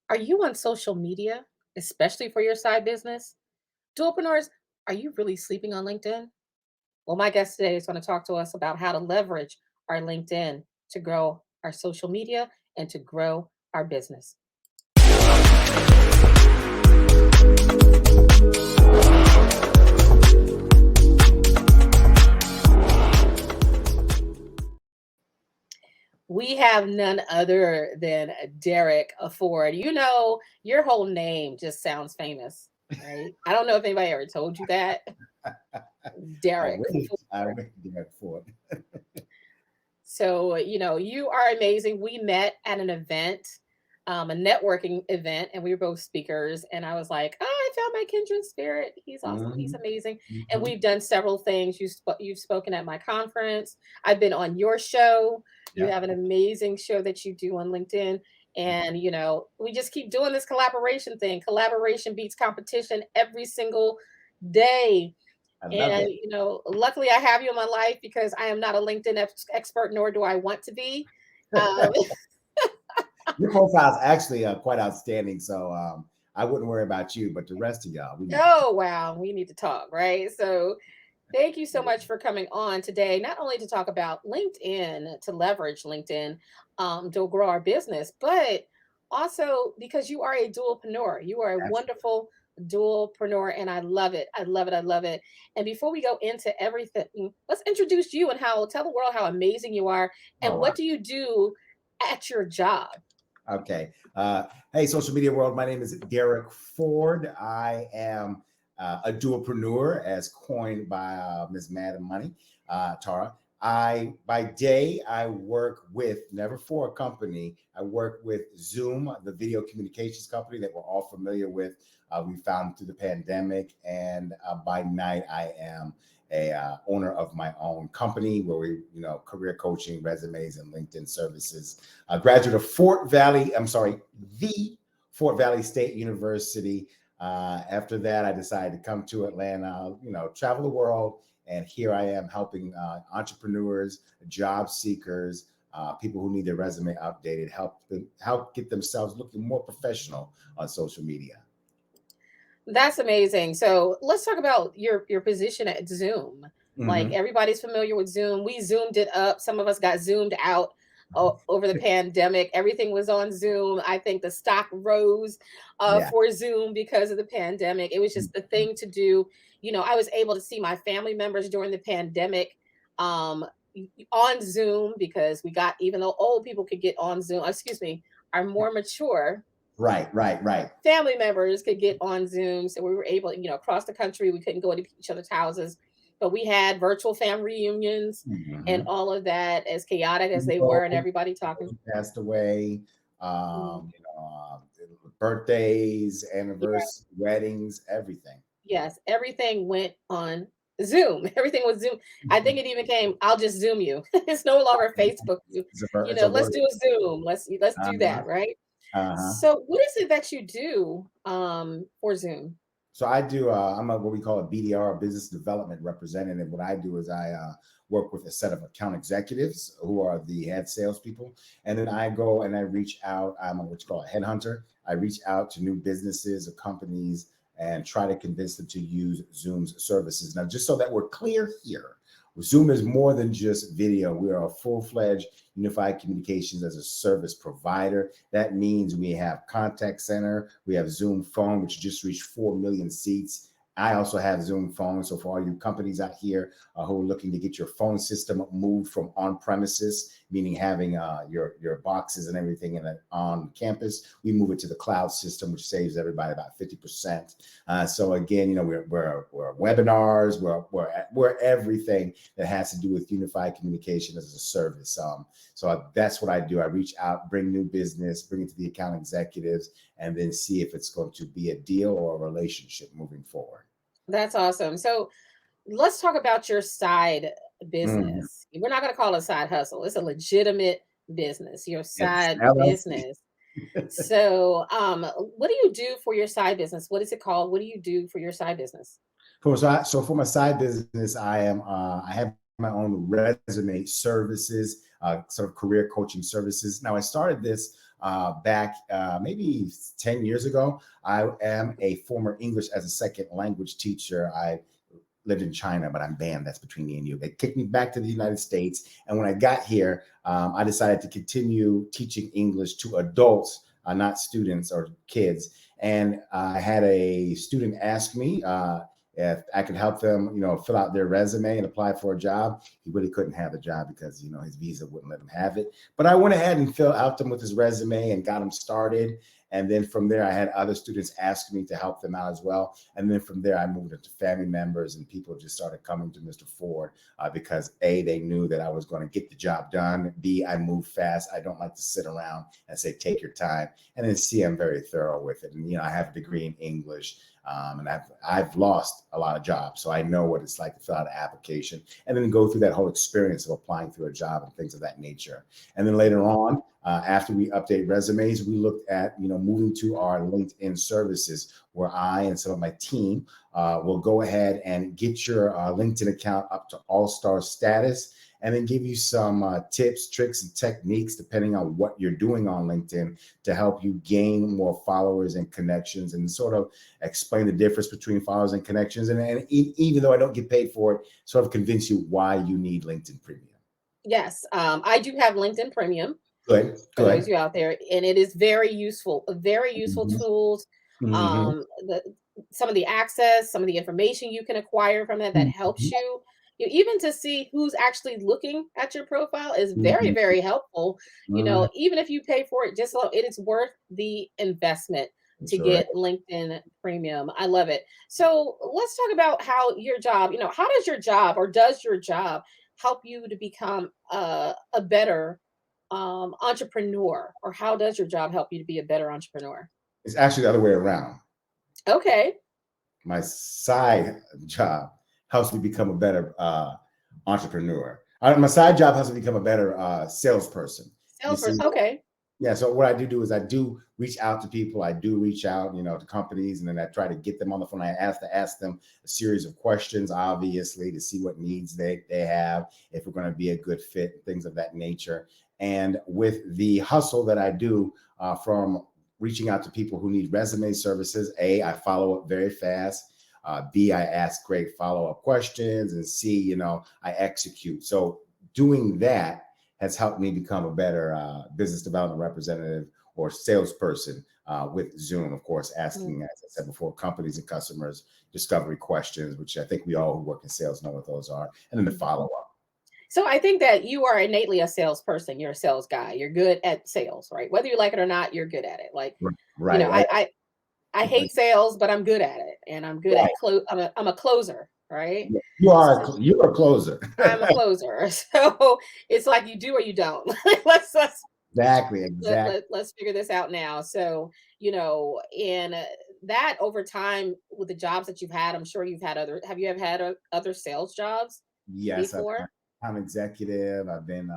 Are you on social media, especially for your side business? Dualpreneurs, are you really sleeping on LinkedIn? Well, my guest today is going to talk to us about how to leverage our LinkedIn to grow our social media and to grow our business. We have none other than Derek Ford. You know, your whole name just sounds famous, right? I don't know if anybody ever told you that. Derek I Ford. wait there for it. So, you are amazing. We met at an event, a networking event, and we were both speakers. And I was like, oh, I found my kindred spirit. He's awesome. He's Mhm, amazing. And mhm. we've done several things. You've spoken at my conference. I've been on your show. You Yep, have an amazing show that you do on LinkedIn. yep. And, we just keep doing this collaboration thing. Collaboration beats competition every single day. I love And, it. luckily I have you in my life because I am not a LinkedIn expert, nor do I want to be. Um, Your profile is actually quite outstanding, so I wouldn't worry about you, but the rest of y'all, we need to talk. oh, wow. We need to talk, right? So, thank you so much for coming on today, not only to talk about LinkedIn, to leverage LinkedIn to grow our business, but also because you are a dualpreneur. You are a Absolutely. wonderful dualpreneur, and I love it. I love it. I love it. And before we go into everything, let's introduce you and tell the world how amazing you are and Oh, wow. what do you do at your job? Okay. Hey, social media world. My name is Derek Ford. I am a dualpreneur, as coined by Ms. Madam Money, Tara. By day, I work with, never for a company, I work with Zoom, the video communications company that we're all familiar with. We found through the pandemic. And by night, I am a owner of my own company where we, career coaching, resumes, and LinkedIn services. A graduate of the Fort Valley State University. After that, I decided to come to Atlanta, travel the world. And here I am helping entrepreneurs, job seekers, people who need their resume updated, help get themselves looking more professional on social media. That's amazing. So let's talk about your position at Zoom. Like Hmm. everybody's familiar with Zoom. We zoomed it up. Some of us got zoomed out over the pandemic. Everything was on Zoom. I think the stock rose Yeah. for Zoom because of the pandemic. It was just the thing to do. I was able to see my family members during the pandemic um, on Zoom because we got, even though old people could get on Zoom, excuse me, are more mature Right, right, right. family members could get on Zoom. So we were able, across the country, we couldn't go to each other's houses, but we had virtual family reunions and Hmm. all of that, as chaotic as they were, and everybody talking. Passed away, Mm, birthdays, yeah, anniversaries, weddings, everything. yes, everything went on Zoom. Everything was Zoom. I think it even came, I'll just Zoom you. It's no longer Facebook. It's a Let's word. do a Zoom. Let's do Uh-huh, that, right? uh-huh. So what is it that you do for Zoom? So I'm what we call a BDR, business development representative. What I do is I work with a set of account executives who are the head salespeople. And then I go and I reach out. I'm what you call a headhunter. I reach out to new businesses or companies and try to convince them to use Zoom's services. Now, just so that we're clear here, Zoom is more than just video. We are a full-fledged unified communications as a service provider. That means we have contact center, we have Zoom phone, which just reached 4 million seats. I also have Zoom phone. So for all you companies out here who are looking to get your phone system moved from on premises, meaning having your boxes and everything on campus, we move it to the cloud system, which saves everybody about 50%. So again, we're webinars, we're everything that has to do with unified communication as a service. So that's what I do. I reach out, bring new business, bring it to the account executives, and then see if it's going to be a deal or a relationship moving forward. That's awesome. So let's talk about your side Mhm. business. We're not going to call it a side hustle. It's a legitimate business, your It's side LLC. business. So, what do you do for your side business? What is it called? What do you do for your side business? So for my side business, I have my own resume services. sort of career coaching services. Now, I started this back maybe 10 years ago. I am a former English as a second language teacher. I lived in China, but I'm banned. That's between me and you. They kicked me back to the United States. And when I got here, I decided to continue teaching English to adults, not students or kids. And I had a student ask me if I could help them, fill out their resume and apply for a job. He really couldn't have the job because, his visa wouldn't let him have it. But I went ahead and helped him with his resume and got him started. And then from there, I had other students ask me to help them out as well. And then from there, I moved into family members, and people just started coming to Mr. Ford because A, they knew that I was going to get the job done. B, I move fast. I don't like to sit around and say, take your time. And then C, I'm very thorough with it. And, I have a degree in English. And I've lost a lot of jobs, so I know what it's like to fill out an application and then go through that whole experience of applying through a job and things of that nature. And then later on, after we update resumes, we looked at moving to our LinkedIn services, where I and some of my team will go ahead and get your LinkedIn account up to all-star status, and then give you some tips, tricks, and techniques, depending on what you're doing on LinkedIn, to help you gain more followers and connections, and sort of explain the difference between followers and connections. And even though I don't get paid for it, sort of convince you why you need LinkedIn Premium. Yes, I do have LinkedIn Premium Good, for those good. of you out there, and it is very useful. Very useful Mm-hmm. tools. Mm-hmm. The Some of the access, some of the information you can acquire from that helps you. Even to see who's actually looking at your profile is very, Mm-hmm. very helpful. Mm-hmm. Even if you pay for it, it is worth the investment to That's right. get LinkedIn Premium. I love it. So let's talk about how your job. How does your job, or does your job help you to become a better entrepreneur, or how does your job help you to be a better entrepreneur? It's actually the other way around. Okay. My side job helps me become a better entrepreneur. My side job helps me become a better salesperson. You see, Salesperson. Okay. yeah. So what I do is I do reach out to people. I do reach out, to companies, and then I try to get them on the phone. I have to ask them a series of questions, obviously, to see what needs they have, if we're going to be a good fit, things of that nature. And with the hustle that I do from reaching out to people who need resume services, A, I follow up very fast. B, I ask great follow-up questions, and C, I execute. So doing that has helped me become a better business development representative or salesperson with Zoom, of course, asking, as I said before, companies and customers discovery questions, which I think we all who work in sales know what those are, and then the follow-up. So I think that you are innately a salesperson. You're a sales guy. You're good at sales, right? Whether you like it or not, you're good at it. Like, Right. I hate sales, but I'm good at it, and I'm good Right. at I'm a closer, right? You're a closer. I'm a closer. So it's like you do or you don't. let's Exactly. let's figure this out now. So, and that over time with the jobs that you've had, I'm sure have you ever had other sales jobs Yes, I've been before? an account executive. I've been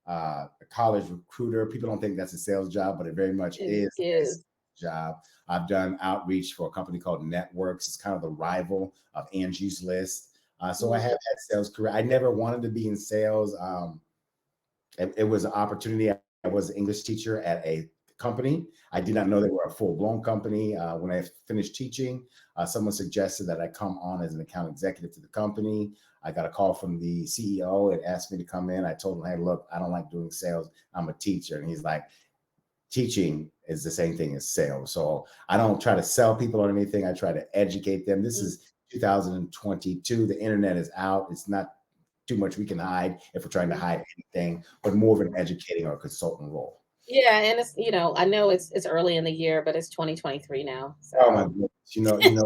a college recruiter. People don't think that's a sales job, but it very much It is a sales is. job. I've done outreach for a company called Networks. It's kind of the rival of Angie's List. So I have Mhm. had sales career. I never wanted to be in sales. It was an opportunity. I was an English teacher at a company. I did not know they were a full-blown company. When I finished teaching, someone suggested that I come on as an account executive to the company. I got a call from the CEO and asked me to come in. I told him, hey, look, I don't like doing sales. I'm a teacher. And he's like, teaching is the same thing as sales. So I don't try to sell people or anything. I try to educate them. This Mm. is 2022. The internet is out. It's not too much we can hide if we're trying to hide anything, but more of an educating or consultant role. Yeah, and it's, I know it's early in the year, but it's 2023 now. Oh my So goodness.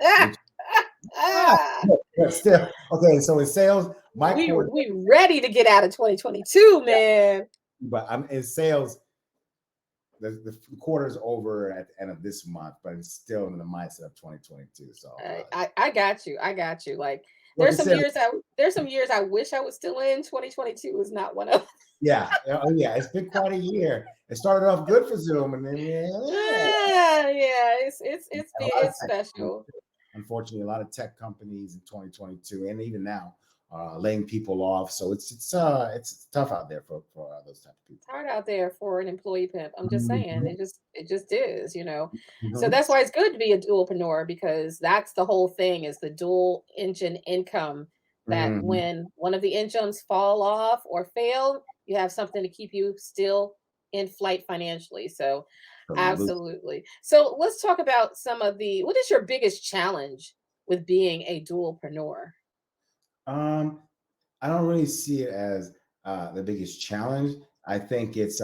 ah, Which, ah, ah, but still, okay. So in sales, my we core, we ready to get out of 2022, man. but I'm in sales. The quarter is over at the end of this month, but it's still in the mindset of 2022. So I got you. I got you. Like work in sales. there's some years I wish I was still in. 2022 is not one of Yeah. Oh, yeah. It's been quite a year. It started off good for Zoom, and then yeah, a lot of it's tech companies, special. unfortunately, a lot of tech companies in 2022, and even now, laying people off. So it's tough out there for those type of It's people. hard out there for an employee pimp. I'm just saying, Mhm, it just is, you know. So mhm, that's why it's good to be a dualpreneur because that's the whole thing is the dual engine income that mhm. when one of the engines fall off or fail, you have something to keep you still in flight financially. So Absolutely. absolutely. So let's talk about what is your biggest challenge with being a dualpreneur? Um, I don't really see it as the biggest challenge. I think it's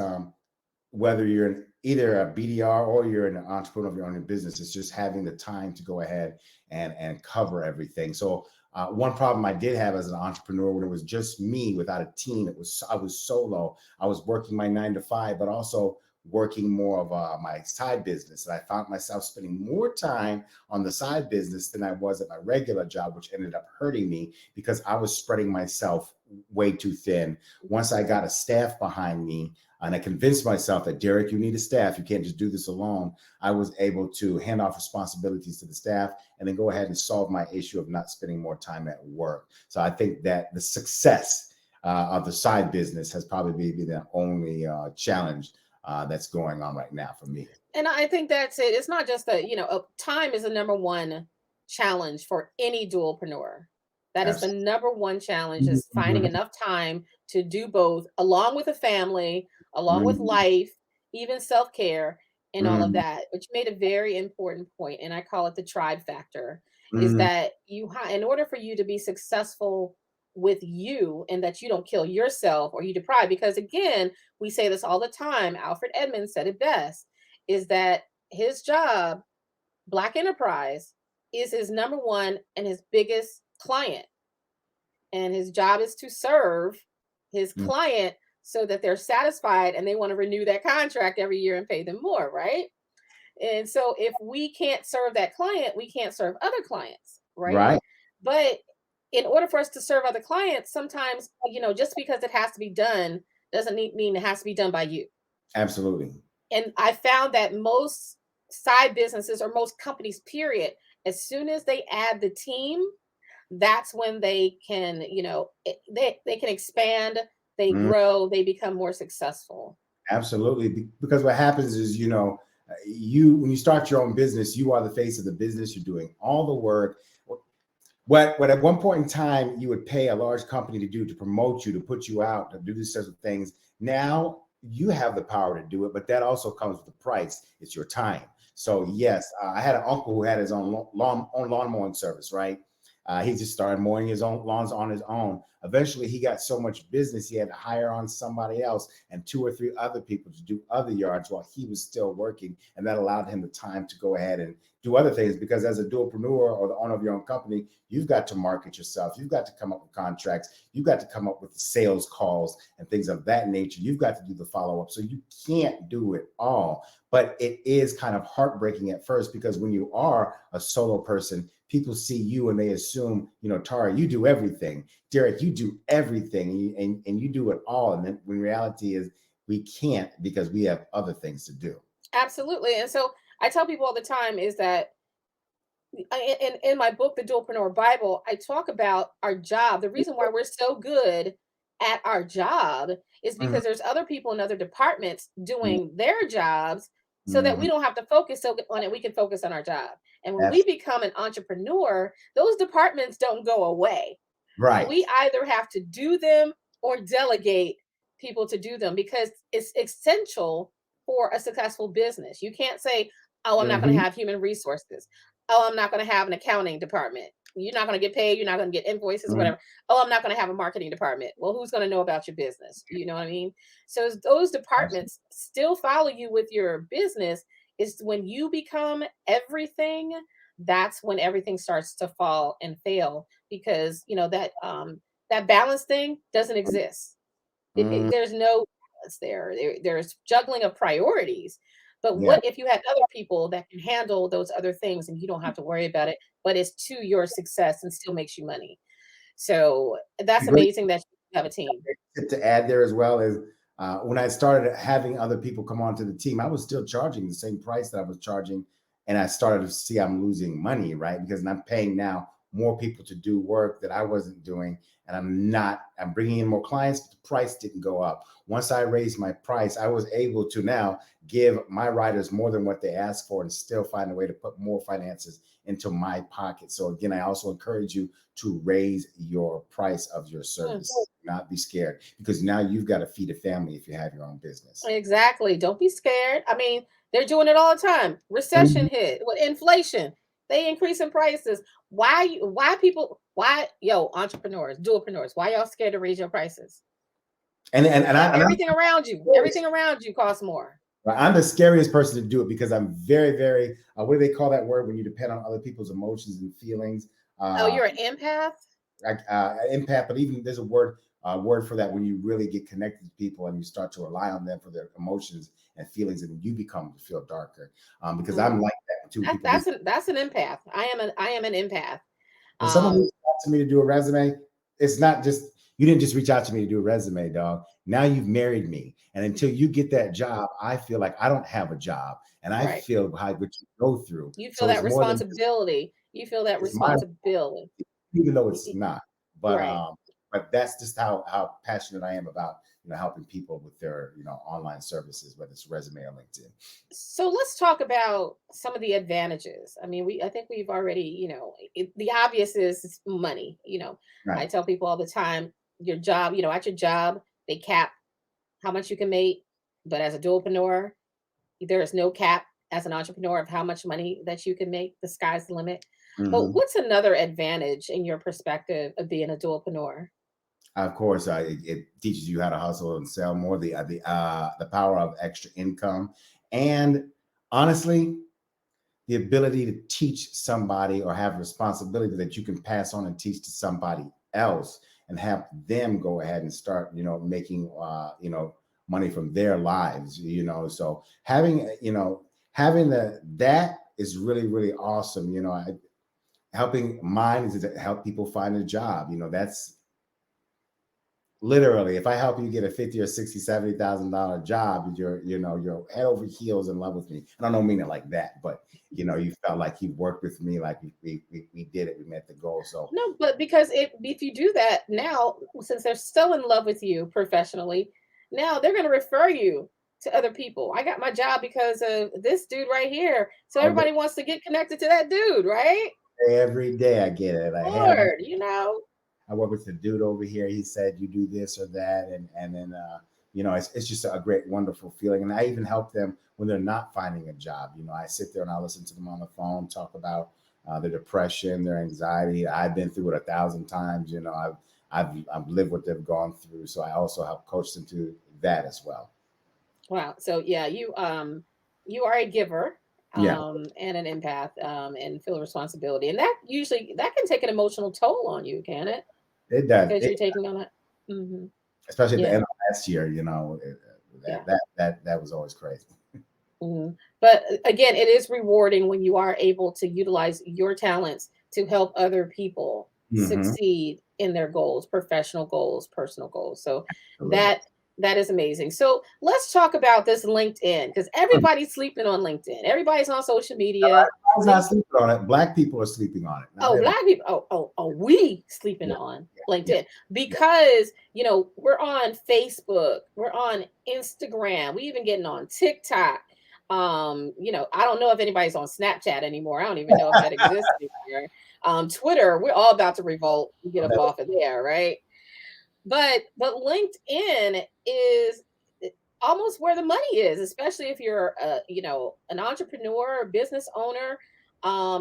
whether you're either a BDR or you're an entrepreneur of your own business, it's just having the time to go ahead and cover everything. So one problem I did have as an entrepreneur when it was just me without a team, I was solo. I was working my 9 to 5, but also working more of my side business. And I found myself spending more time on the side business than I was at my regular job, which ended up hurting me because I was spreading myself way too thin. Once I got a staff behind me, and I convinced myself that, Derek, you need a staff. You can't just do this alone. I was able to hand off responsibilities to the staff and then go ahead and solve my issue of not spending more time at work. So I think that the success of the side business has probably been the only challenge that's going on right now for me. And I think that's it. It's not just that, time is the number one challenge for any dualpreneur. That is the Absolutely. number one challenge is finding Mhm, enough time to do both, along with a family, along with mhm, life, even self-care and all of mhm, that. But you made a very important point, and I call it the tribe factor, is mhm. that in order for you to be successful with you and that you don't kill yourself or you deprive, because again, we say this all the time. Alfred Edmonds said it best is that his job, Black Enterprise, is his number one and his biggest client. And his job is to serve his Mm. client so that they're satisfied and they want to renew that contract every year and pay them more, right? And so if we can't serve that client, we can't serve other clients, right? Right. But in order for us to serve other clients, sometimes, just because it has to be done doesn't mean it has to be done by you. Absolutely. And I found that most side businesses or most companies, period, as soon as they add the team, that's when they can, they can expand, they Mhm. grow, they become more successful. Absolutely. Because what happens is, you when you start your own business, you are the face of the business. You're doing all the work. What at one point in time you would pay a large company to do to promote you, to put you out, to do these sorts of things. Now you have the power to do it, but that also comes with a price. It's your time. So yes, I had an uncle who had his own lawn mowing service, right? He just started mowing his own lawns on his own. Eventually, he got so much business he had to hire on somebody else and 2 or 3 other people to do other yards while he was still working, and that allowed him the time to go ahead and do other things. Because as a dualpreneur or the owner of your own company, you've got to market yourself. You've got to come up with contracts. You've got to come up with the sales calls and things of that nature. You've got to do the follow up. So you can't do it all. But it is kind of heartbreaking at first because when you are a solo person, people see you and they assume, Tara, you do everything. Derek, you do everything and you do it all. And then when reality is we can't because we have other things to do. Absolutely. And so I tell people all the time is that in my book, The Dualpreneur Bible, I talk about our job. The reason why we're so good at our job is Mhm, because there's other people in other departments doing their jobs so that we mhm. don't have to focus on it. We can focus on our job. And when we That's become an entrepreneur, those departments don't go away. right. We either have to do them or delegate people to do them because it's essential for a successful business. You can't say, "Oh, I'm not going to Mhm, have human resources. Oh, I'm not going to have an accounting department. You're not going to get paid. You're not going to get invoices or mhm. whatever. Oh, I'm not going to have a marketing department." Well, who's going to know about your business? You know what I mean? So those Absolutely. departments still follow you with your business. Is when you become everything, that's when everything starts to fall and fail because that balance thing doesn't exist. Mhm. There's no balance there. There's juggling of priorities. But Yeah. what if you had other people that can handle those other things and you don't have to worry about it, but it's to your success and still makes you money? So A that's great amazing that you have a team. tip to add there as well is when I started having other people come onto the team, I was still charging the same price that I was charging, and I started to see I'm losing money, right? Because I'm paying now more people to do work that I wasn't doing. And I'm bringing in more clients, but the price didn't go up. Once I raised my price, I was able to now give my writers more than what they asked for and still find a way to put more finances into my pocket. So again, I also encourage you to raise your price of your Mm, service, not be scared, because now you've got to feed a family if you have your own business. exactly. Don't be scared. I mean, they're doing it all the time. Recession Mhm. hit with inflation. They increasing prices. Why people, why, yo, entrepreneurs, dualpreneurs, why y'all scared to raise your prices? Everything around you costs more. I'm the scariest person to do it because I'm very, very, what do they call that word when you depend on other people's emotions and feelings? Oh, Uh, you're an empath? Empath, but even there's a word for that when you really get connected to people and you start to rely on them for their emotions and feelings, and you become to feel darker. Because I'm Mm, like that too. People reach that's an empath. I am an empath. when someone Um, reaches out to me to do a resume, it's not just you didn't just reach out to me to do a resume, dog. Now you've married me, and until you get that job, I feel like I don't have a job, and I right. feel how what you go through. You feel So it's that more than just responsibility. You feel that it's my responsibility. even though Y- it's y- not. But Right. um, but that's just how passionate I am about helping people with their online services, whether it's resume or LinkedIn. So let's talk about some of the advantages. I mean, I think we've already, the obvious is money. I Right. tell people all the time, your job, at your job, they cap how much you can make, but as a dualpreneur, there is no cap as an entrepreneur of how much money that you can make. The sky's the limit. But Hmm. what's another advantage in your perspective of being a dualpreneur? Of course, it teaches you how to hustle and sell more. The power of extra income, and honestly, the ability to teach somebody or have responsibility that you can pass on and teach to somebody else and have them go ahead and start making money from their lives. So having that is really, really awesome. Helping mine is to help people find a job. That's literally, if I help you get a 50 or 60, $70,000 job, you're head over heels in love with me. And I don't mean it like that, but you felt like you worked with me, like we did it, we met the goal. So No, but because if you do that now, since they're so in love with you professionally, now they're going to refer you to other people. I got my job because of this dude right here. So all day, everybody wants to get connected to that dude, right? every day I get it. Like, hey, Lord, I work with the dude over here. He said you do this or that, and then it's just a great, wonderful feeling. And I even help them when they're not finding a job. I sit there and I listen to them on the phone, talk about their depression, their anxiety. I've been through it 1,000 times. I've lived what they've gone through, so I also help coach them to that as well. wow. So yeah, you are a giver Yeah, and an empath and feel responsibility. And that can take an emotional toll on you, can it? it does. Because you're taking on that. Hmm. Especially at the Yeah. end of last year. Yeah. That was always crazy. Mhm. But again, it is rewarding when you are able to utilize your talents to help other people Hmm. succeed in their goals, professional goals, personal goals. So Absolutely. that that is amazing. So let's talk about this LinkedIn because everybody's sleeping on LinkedIn. Everybody's on social media. I was not sleeping on it. Black people are sleeping on it. Not Oh, everybody. black people. We sleeping Yeah, on yeah, LinkedIn because we're on Facebook, we're on Instagram, we even getting on TikTok. I don't know if anybody's on Snapchat anymore. I don't even know if that exists anymore. Twitter, we're all about to revolt and get up yeah. off of there, right? But LinkedIn is almost where the money is, especially if you're an entrepreneur, business owner,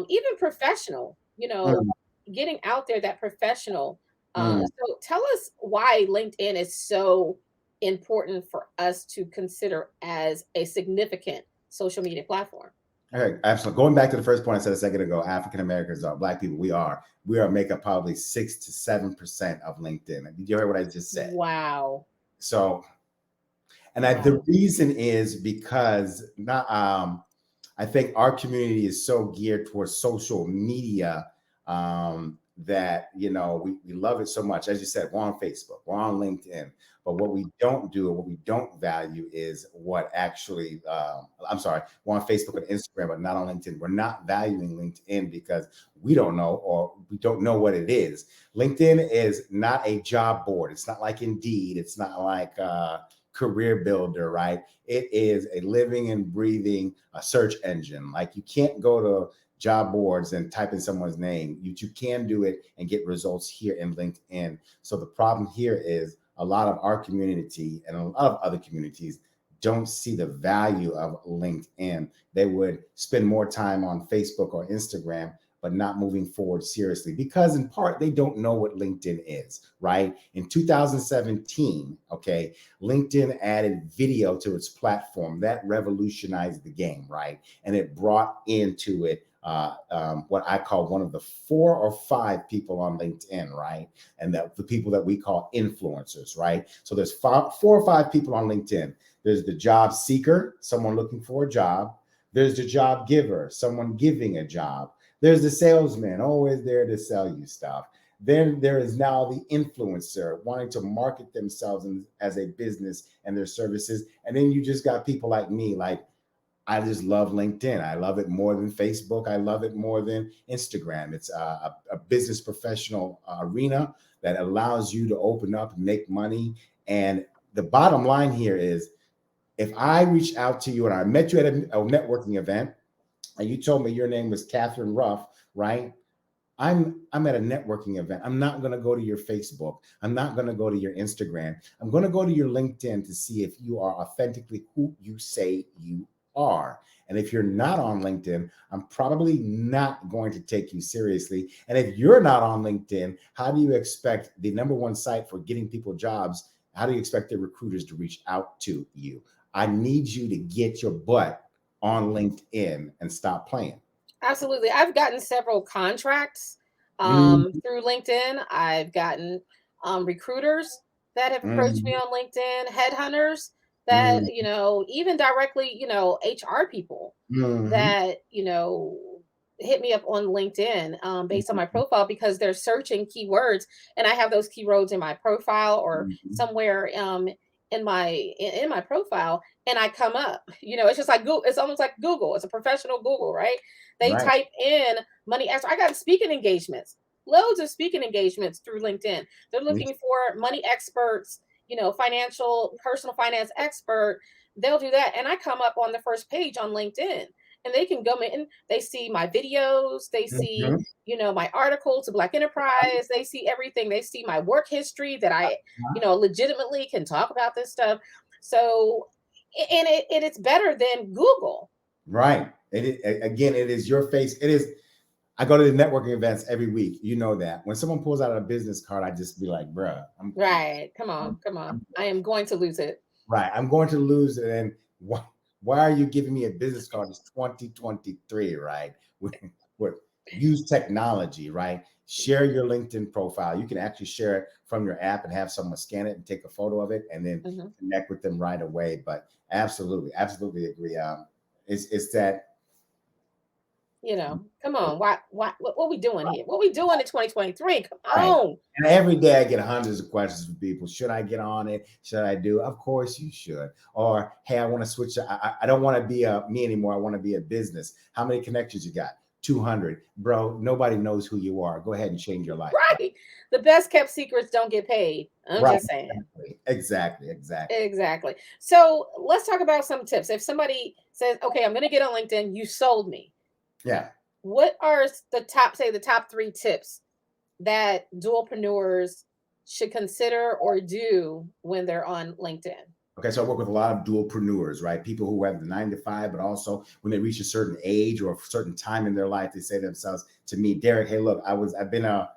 even professional, Mm, getting out there that professional. mm. So tell us why LinkedIn is so important for us to consider as a significant social media platform. Okay, absolutely. Going back to the first point I said a second ago, African Americans are black people. We are make up probably 6 to 7% of LinkedIn. Did you hear what I just said? Wow. So, and the Wow. reason is because not I think our community is so geared towards social media that we love it so much. As you said, we're on Facebook, we're on LinkedIn, But what we don't do, what we don't value is what actually, I'm sorry, we're on Facebook and Instagram, but not on LinkedIn. We're not valuing LinkedIn because we don't know, or we don't know what it is. LinkedIn is not a job board. It's not like Indeed. It's not like Career Builder, right? It is a living and breathing search engine. Like, you can't go to job boards and type in someone's name. You can do it and get results here in LinkedIn. So the problem here is a lot of our community and a lot of other communities don't see the value of LinkedIn. They would spend more time on Facebook or Instagram, but not moving forward seriously, because in part they don't know what LinkedIn is, right? In 2017, okay, LinkedIn added video to its platform. That revolutionized the game, right? And it brought into it what I call one of the 4 or 5 people on LinkedIn, right? And the people that we call influencers, right? So there's 4 or 5 people on LinkedIn. There's the job seeker, someone looking for a job. There's the job giver, someone giving a job. There's the salesman, always there to sell you stuff. Then there is now the influencer wanting to market themselves as a business and their services. And then you just got people like me, like, I just love LinkedIn. I love it more than Facebook. I love it more than Instagram. It's a business professional arena that allows you to open up and make money. And the bottom line here is, if I reach out to you and I met you at a networking event and you told me your name was Catherine Ruff, right? I'm at a networking event. I'm not going to go to your Facebook. I'm not going to go to your Instagram. I'm going to go to your LinkedIn to see if you are authentically who you say you are. And if you're not on LinkedIn, I'm probably not going to take you seriously. And if you're not on LinkedIn, how do you expect the number one site for getting people jobs? How do you expect the recruiters to reach out to you? I need you to get your butt on LinkedIn and stop playing. Absolutely. I've gotten several contracts Mhm, through LinkedIn. I've gotten recruiters that have approached me mhm, on LinkedIn, headhunters that, mhm, even directly, HR people mhm, that, hit me up on LinkedIn based on my mhm, profile because they're searching keywords and I have those keywords in my profile or mhm. somewhere in my profile and I come up. It's just like Google. It's almost like Google. It's a professional Google, right? They Right, type in money expert. I got speaking engagements, loads of speaking engagements through LinkedIn. They're me looking too. for money experts, personal finance expert. They'll do that. And I come up on the first page on LinkedIn and they can go in, they see my videos, they see, Mhm. my articles to Black Enterprise, they see everything, they see my work history that I, legitimately can talk about this stuff. So, and it's better than Google. Right. Again, it is your face. It is. I go to the networking events every week. You know that. When someone pulls out a business card, I just be like, bruh, Right. Come on. I'm, Come on. I'm I am going to lose it. right. I'm going to lose it. And why are you giving me a business card? It's 2023, right? With use technology, right? Share your LinkedIn profile. You can actually share it from your app and have someone scan it and take a photo of it and then Mhm. connect with them right away. But absolutely, absolutely agree. It's that. Come on. What we doing here? What we doing in 2023? Come Right. on. And every day I get hundreds of questions from people. Should I get on it? Should I do? Of course you should. Or, hey, I want to switch. I don't want to be a me anymore. I want to be a business. How many connections you got? 200. Bro, nobody knows who you are. Go ahead and change your life. Right. The best kept secrets don't get paid. I'm Right. just saying. Exactly. Exactly. So let's talk about some tips. If somebody says, okay, I'm going to get on LinkedIn, you sold me. Yeah. What are the top 3 tips that dualpreneurs should consider or do when they're on LinkedIn? Okay, so I work with a lot of dualpreneurs, right? People who have the 9 to 5, but also when they reach a certain age or a certain time in their life, they say to themselves to me, Derek, hey, look, I've been a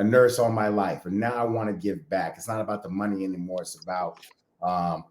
nurse all my life, and now I want to give back. It's not about the money anymore. It's about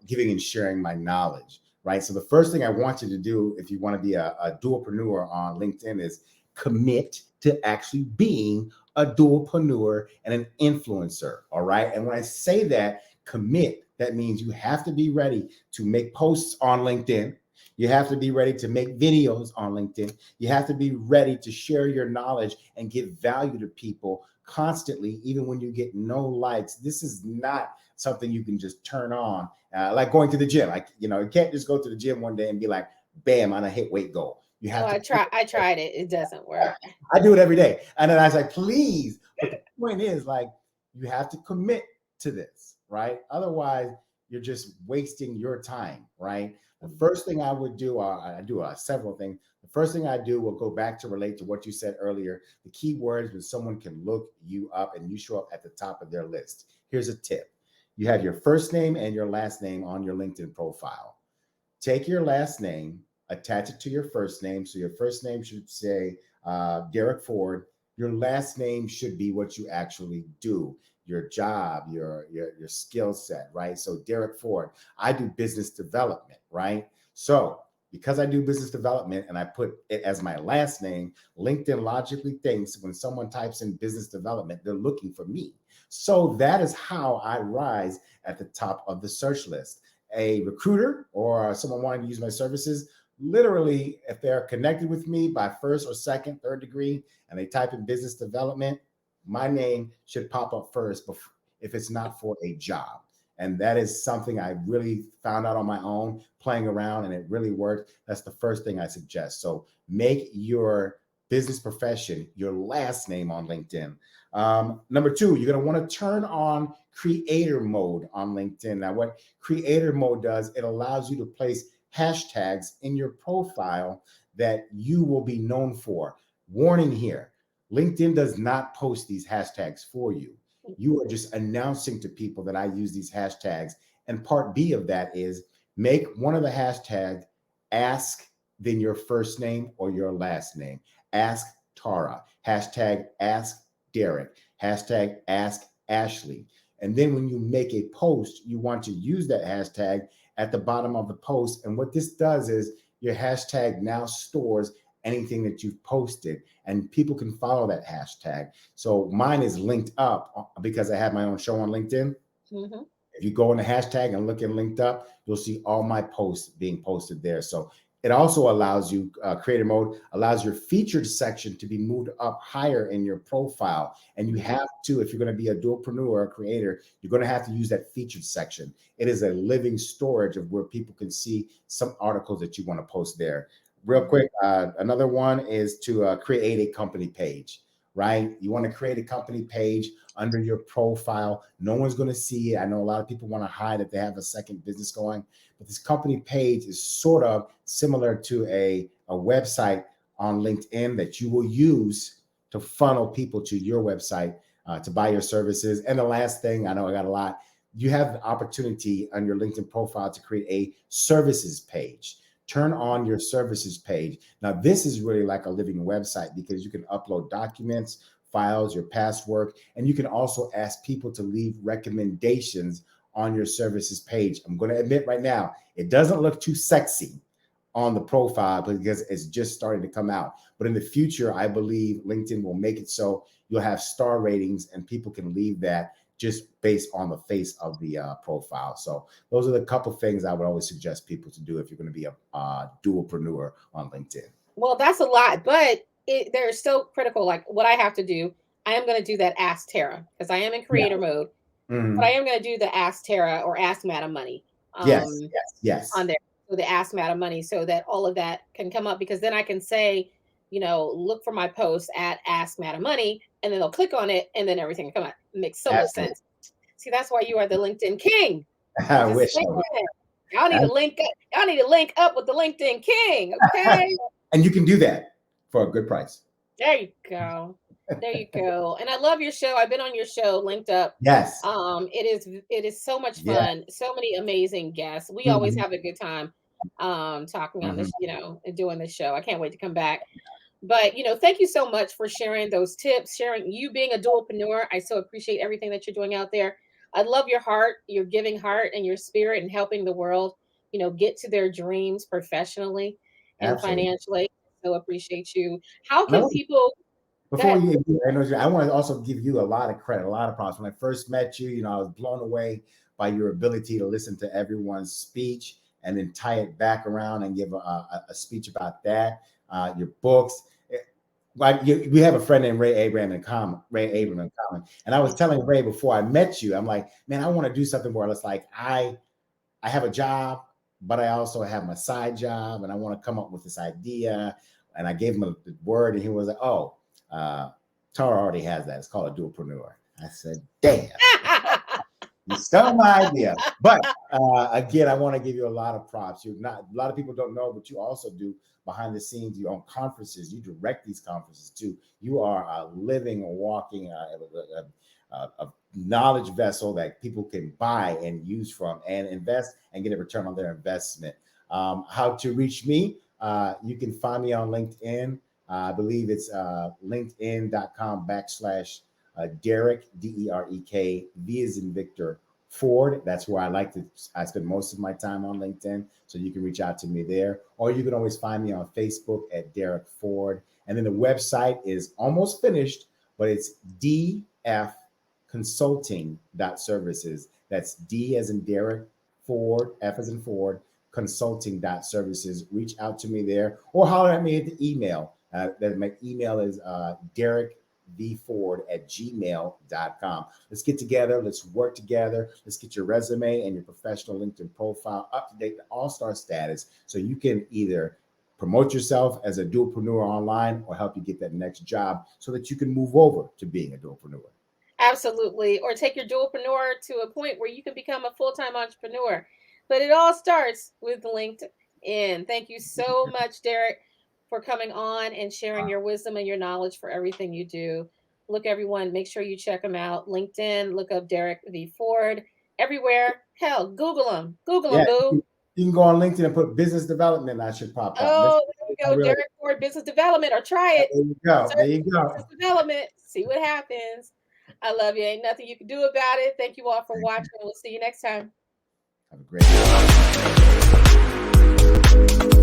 giving and sharing my knowledge, right? So the first thing I want you to do if you want to be a dualpreneur on LinkedIn is commit to actually being a dualpreneur and an influencer, all right? And when I say that, commit, that means you have to be ready to make posts on LinkedIn. You have to be ready to make videos on LinkedIn. You have to be ready to share your knowledge and give value to people constantly, even when you get no likes. This is not something you can just turn on, like going to the gym. Like, you know, you can't just go to the gym one day and be like, bam, on a hit weight goal. You Oh, have to. I tried it. It doesn't work. I do it every day. And then I was like, please. But the point is, like, you have to commit to this, right? Otherwise, you're just wasting your time, right? The first thing I would do, I do several things. The first thing I do will go back to relate to what you said earlier. The key words when someone can look you up and you show up at the top of their list. Here's a tip. You have your first name and your last name on your LinkedIn profile. Take your last name, attach it to your first name. So your first name should say Derek Ford. Your last name should be what you actually do, your job, your skill set, right? So Derek Ford, I do business development, right? So because I do business development and I put it as my last name, LinkedIn logically thinks when someone types in business development, they're looking for me. So that is how I rise at the top of the search list. A recruiter or someone wanting to use my services, literally, if they're connected with me by first or second, third degree, and they type in business development, my name should pop up first if it's not for a job. And that is something I really found out on my own, playing around, and it really worked. That's the first thing I suggest. So make your business profession your last name on LinkedIn. Number two, you're going to want to turn on creator mode on LinkedIn. Now, what creator mode does, it allows you to place hashtags in your profile that you will be known for. Warning here, LinkedIn does not post these hashtags for you. You are just announcing to people that I use these hashtags. And part B of that is make one of the hashtags ask, then your first name or your last name. Ask Tara, hashtag ask Derek, hashtag ask Ashley. And then when you make a post, you want to use that hashtag at the bottom of the post. And what this does is your hashtag now stores anything that you've posted and people can follow that hashtag. So mine is linked up because I have my own show on LinkedIn. Mm-hmm. If you go in the hashtag and look at linked up, you'll see all my posts being posted there. So it also allows you, creator mode allows your featured section to be moved up higher in your profile. And you have to, if you're going to be a dualpreneur or a creator, you're going to have to use that featured section. It is a living storage of where people can see some articles that you want to post there. Real quick, another one is to create a company page, right? You want to create a company page under your profile. No one's going to see it. I know a lot of people want to hide that they have a second business going, but this company page is sort of similar to a website on LinkedIn that you will use to funnel people to your website to buy your services. And the last thing, I know I got a lot, you have the opportunity on your LinkedIn profile to create a services page. Turn on your services page. Now, this is really like a living website because you can upload documents, files, your past work, and you can also ask people to leave recommendations on your services page. I'm going to admit right now, it doesn't look too sexy on the profile because it's just starting to come out. But in the future, I believe LinkedIn will make it so you'll have star ratings and people can leave that just based on the face of the profile. So those are the couple things I would always suggest people to do if you're going to be a dualpreneur on LinkedIn. Well, that's a lot, but they're still critical. Like what I have to do, I am going to do that Ask Tara because I am in creator mode, but I am going to do the Ask Tara or Ask Madam Money. Yes. On there. So the Ask Madam Money so that all of that can come up because then I can say, you know, look for my post at Ask Madam Money and then they'll click on it and then everything will come out. It makes so much sense. See, that's why you are the LinkedIn king. I wish. Y'all need to link up. Y'all need to link up with the LinkedIn king, okay? And you can do that for a good price. There you go. There you go. And I love your show. I've been on your show, Linked Up. Yes. It is so much fun. So many amazing guests. We always have a good time talking on this, you know, and doing this show. I can't wait to come back. But you know, thank you so much for sharing those tips, sharing you being a dualpreneur. I so appreciate everything that you're doing out there. I love your heart, your giving heart, and your spirit, and helping the world, you know, get to their dreams professionally and financially. So appreciate you. How can people? Before you, I want to also give you a lot of credit, a lot of props. When I first met you, you know, I was blown away by your ability to listen to everyone's speech and then tie it back around and give a speech about that. Your books. We have a friend named Ray Abraham in common. Ray Abram in common, and I was telling Ray before I met you, I'm like, man, I want to do something where it's like I have a job, but I also have my side job, and I want to come up with this idea. And I gave him the word, and he was like, "Oh, Tara already has that. It's called a dualpreneur." I said, "Damn, you stole my idea." But again, I want to give you a lot of props. You're not a lot of people don't know, but you also do behind the scenes. You own conferences. You direct these conferences too. You are a living, walking, a knowledge vessel that people can buy and use from and invest and get a return on their investment. How to reach me? You can find me on LinkedIn. I believe it's linkedin.com/ Derek, Derek, V as in Victor, Ford. That's where I spend most of my time on LinkedIn. So you can reach out to me there. Or you can always find me on Facebook at Derek Ford. And then the website is almost finished, but it's dfconsulting.services. That's D as in Derek, Ford, F as in Ford, consulting.services. Reach out to me there or holler at me at the email. My email is derekvford@gmail.com. Let's get together. Let's work together. Let's get your resume and your professional LinkedIn profile up to date to all-star status so you can either promote yourself as a dualpreneur online or help you get that next job so that you can move over to being a dualpreneur. Absolutely. Or take your dualpreneur to a point where you can become a full-time entrepreneur. But it all starts with LinkedIn. Thank you so much, Derek, for coming on and sharing your wisdom and your knowledge for everything you do. Look, everyone, make sure you check him out. LinkedIn, look up Derek V. Ford. Everywhere. Hell, Google him. Google him, Yeah, boo. you can go on LinkedIn and put business development. That should pop up. Oh, there you go. Really, Derek Ford Business Development, or try it. there you go. There Search you go. business development. See what happens. I love you. Ain't nothing you can do about it. Thank you all for Thank watching. you. We'll see you next time. Have a great day.